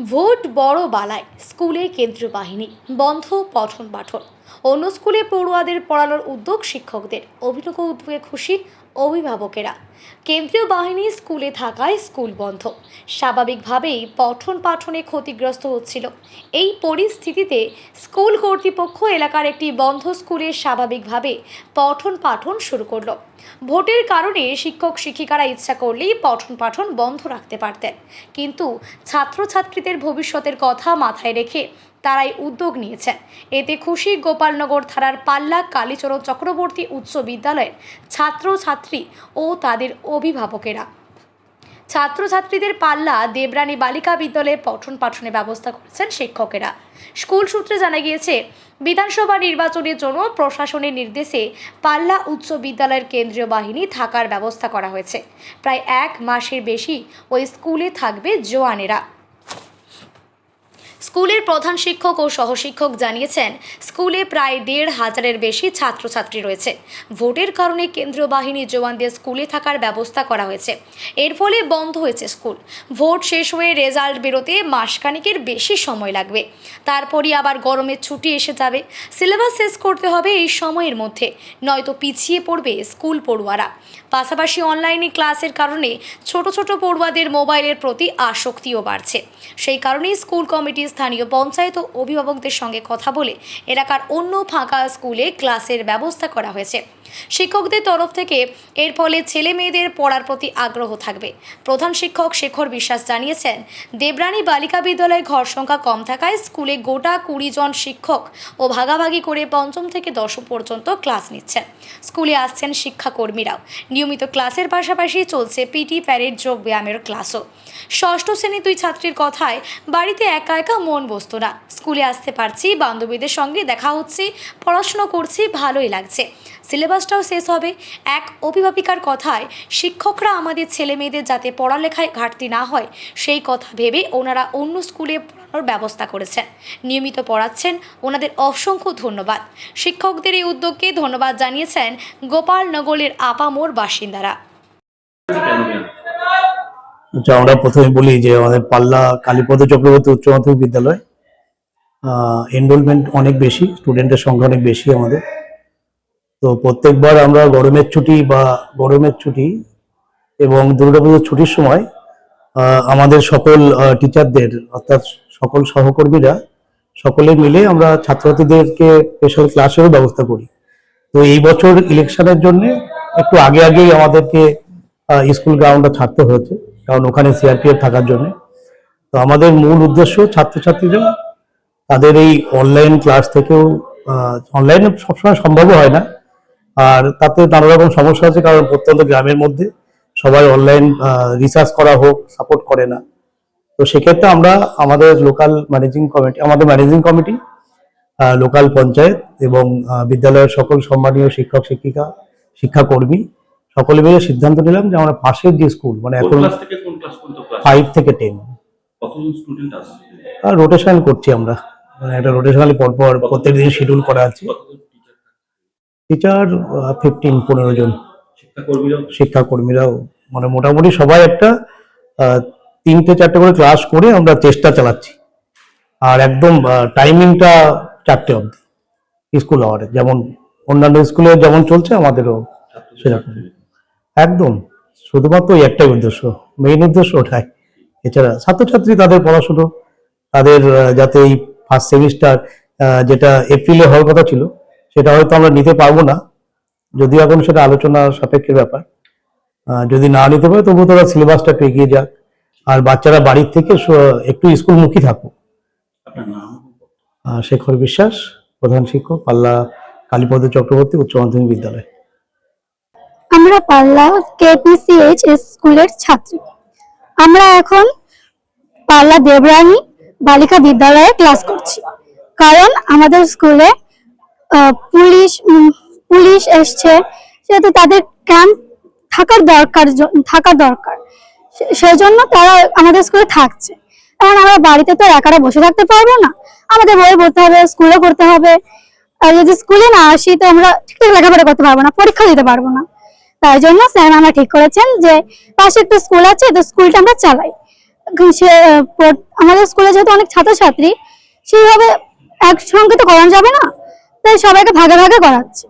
Vote বড় বালায় স্কুলে কেন্দ্রীয় বাহিনী বন্ধ পঠন পাঠন। অন্য স্কুলে পড়ুয়াদের পড়ানোর উদ্যোগ শিক্ষকদের। অভিনব উদ্যোগে খুশি অভিভাবকেরা। কেন্দ্রীয় বাহিনী স্কুলে থাকায় স্কুল বন্ধ। স্বাভাবিকভাবেই পঠন পাঠনে ক্ষতিগ্রস্ত হচ্ছিল। এই পরিস্থিতিতে স্কুল কর্তৃপক্ষ এলাকার একটি বন্ধ স্কুলে স্বাভাবিকভাবে পঠন পাঠন শুরু করলো। ভোটের কারণে শিক্ষক শিক্ষিকারা ইচ্ছা করলেই পঠন পাঠন বন্ধ রাখতে পারতেন, কিন্তু ছাত্রছাত্রীদের ভবিষ্যতের কথা মাথায় রেখে তারাই উদ্যোগ নিয়েছেন। এতে খুশি গোপালনগর থানার পাল্লা কালীচরণ চক্রবর্তী উচ্চ বিদ্যালয়ের ছাত্রছাত্রী ও তাদের অভিভাবকেরা। ছাত্রছাত্রীদের পাল্লা দেবরানী বালিকা বিদ্যালয়ে পঠন পাঠনের ব্যবস্থা করেছেন শিক্ষকেরা। স্কুল সূত্রে জানা গিয়েছে, বিধানসভা নির্বাচনের জন্য প্রশাসনের নির্দেশে পাল্লা উচ্চ বিদ্যালয়ের কেন্দ্রীয় বাহিনী থাকার ব্যবস্থা করা হয়েছে। প্রায় 1 মাসের বেশি ওই স্কুলে থাকবে জওয়ানেরা। স্কুলের প্রধান শিক্ষক ও সহশিক্ষক জানিয়েছেন, স্কুলে প্রায় 1,500-এর বেশি ছাত্রছাত্রী রয়েছে। ভোটের কারণে কেন্দ্রীয় বাহিনী জওয়ানদের স্কুলে থাকার ব্যবস্থা করা হয়েছে। এর ফলে বন্ধ হয়েছে স্কুল। ভোট শেষ হয়ে রেজাল্ট বেরোতে মাসখানেকের বেশি সময় লাগবে। তারপরই আবার গরমের ছুটি এসে যাবে। সিলেবাস শেষ করতে হবে এই সময়ের মধ্যে, নয়তো পিছিয়ে পড়বে স্কুল পড়ুয়ারা। পাশাপাশি অনলাইনে ক্লাসের কারণে ছোট ছোট পড়ুয়াদের মোবাইলের প্রতি আসক্তিও বাড়ছে। সেই কারণেই স্কুল কমিটি স্থানীয় পঞ্চায়েত ও অভিভাবকদের সঙ্গে কথা বলে এলাকার অন্য ফাঁকা স্কুলে ক্লাসের ব্যবস্থা করা হয়েছে। শিক্ষকদের তরফ থেকে এর ফলে ছেলে মেয়েদের পড়ার প্রতি আগ্রহ থাকবে। প্রধান শিক্ষক শেখর বিশ্বাস জানিয়েছেন, দেবরানী বালিকা বিদ্যালয়ে ঘর সংখ্যা কম থাকায় স্কুলে গোটা 20 জন শিক্ষক ও ভাগাভাগি করে 5ম থেকে 10ম পর্যন্ত ক্লাস নিচ্ছেন। স্কুলে আসছেন শিক্ষাকর্মীরাও। নিয়মিত ক্লাসের পাশাপাশি চলছে পিটি প্যারেড, যোগ ব্যায়ামের ক্লাসও। 6ষ্ঠ শ্রেণীর 2 ছাত্রীর কথায়, বাড়িতে একা একা মন বসতো না, স্কুলে আসতে পারছি, বান্ধবীদের সঙ্গে দেখা হচ্ছে, পড়াশোনা করছি, ভালোই লাগছে, সিলেবাসটাও শেষ হবে। এক অভিভাবিকার কথায়, শিক্ষকরা আমাদের ছেলে মেয়েদের যাতে পড়ালেখায় ঘাটতি না হয় সেই কথা ভেবে ওনারা অন্য স্কুলে পড়ানোর ব্যবস্থা করেছেন, নিয়মিত পড়াচ্ছেন। ওনাদের অসংখ্য ধন্যবাদ। শিক্ষকদের এই উদ্যোগকে ধন্যবাদ জানিয়েছেন গোপালনগরের আপামোর বাসিন্দারা। আচ্ছা, আমরা প্রথমে বলি যে আমাদের পাল্লা কালীপদ চক্রবর্তী উচ্চ মাধ্যমিক বিদ্যালয় এনরোলমেন্ট অনেক বেশি, স্টুডেন্টের সংখ্যা অনেক বেশি আমাদের। তো প্রত্যেকবার আমরা গরমের ছুটি এবং দুর্গাপুজোর ছুটির সময় আমাদের সকল টিচারদের অর্থাৎ সকল সহকর্মীরা সকলে মিলে আমরা ছাত্রছাত্রীদেরকে স্পেশাল ক্লাসেরও ব্যবস্থা করি। তো এই বছর ইলেকশনের জন্য একটু আগেই আমাদেরকে স্কুল গ্রাউন্ডটা ছাড়তে হয়েছে, কারণ ওখানে সিআরপিএফ থাকার জন্য। তো আমাদের মূল উদ্দেশ্য ছাত্রছাত্রীরা তাদের এই অনলাইন ক্লাস থেকেও, অনলাইনে সবসময় সম্ভব হয় না, আর তাতে নানা রকম সমস্যা আছে, কারণ প্রত্যন্ত গ্রামের মধ্যে সবাই অনলাইন রিসার্চ করা হোক সাপোর্ট করে না। তো সেক্ষেত্রে আমরা আমাদের ম্যানেজিং কমিটি, লোকাল পঞ্চায়েত এবং বিদ্যালয়ের সকল সম্মানীয় শিক্ষক শিক্ষিকা, শিক্ষাকর্মী সকলে মিলে সিদ্ধান্ত নিলাম যে আমরা পাশের যে স্কুল, মানে এখন 5 থেকে 10 রোটেশন করছি আমরা, মানে একটা রোটেশনালি পরপর প্রত্যেকদিন শিডিউল করা আছে। টিচার 15 জন, শিক্ষাকর্মীরাও মানে মোটামুটি সবাই একটা 3-4টে করে ক্লাস করে আমরা চেষ্টা চালাচ্ছি। আর একদম টাইমিংটা 4টে অবধি স্কুল আওয়ারে, যেমন অন্যান্য স্কুলে যেমন চলছে আমাদেরও সেরকম। একদম শুধুমাত্র একটাই উদ্দেশ্য, মেইন উদ্দেশ্য ওটাই। এছাড়া ছাত্রছাত্রী তাদের পড়াশুনো, তাদের যাতে এই ফার্স্ট সেমিস্টার যেটা এপ্রিলে হওয়ার কথা ছিল সেটা হয়তো আমরা নিতে পারবো না, যদিও এখন সেটা আলোচনা সাপেক্ষের ব্যাপার। যদি না নিতে পারে তবুও তারা সিলেবাসটা একটু এগিয়ে যাক, আর বাচ্চারা বাড়ির থেকে একটু স্কুলমুখী থাকুক। শেখর বিশ্বাস, প্রধান শিক্ষক, পাল্লা কালীপদ চক্রবর্তী উচ্চ মাধ্যমিক বিদ্যালয়। আমরা পাল্লা কেপিসিএইচ স্কুলের ছাত্রী। আমরা এখন পাল্লা দেবরানী বালিকা বিদ্যালয়ে ক্লাস করছি, কারণ আমাদের স্কুলে পুলিশ এসছে, সেহেতু তাদের ক্যাম্প থাকার দরকার, সেজন্য তারা আমাদের স্কুলে থাকছে। কারণ আমরা বাড়িতে তো একারা বসে থাকতে পারবো না, আমাদের বই পড়তে হবে, স্কুলে করতে হবে। আর যদি স্কুলে না আসি তো আমরা ঠিকঠাক লেখাপড়া করতে পারবো না, পরীক্ষা দিতে পারবো না। তাই জন্য স্যার আমরা ঠিক করেছেন যে পাশে একটা স্কুল আছে, তো স্কুলটা আমরা চালাই। আমাদের স্কুলে যেহেতু অনেক ছাত্রছাত্রী, সেইভাবে একসঙ্গে তো করানো যাবে না, তাই সবাইকে ভাগে ভাগে করাচ্ছে।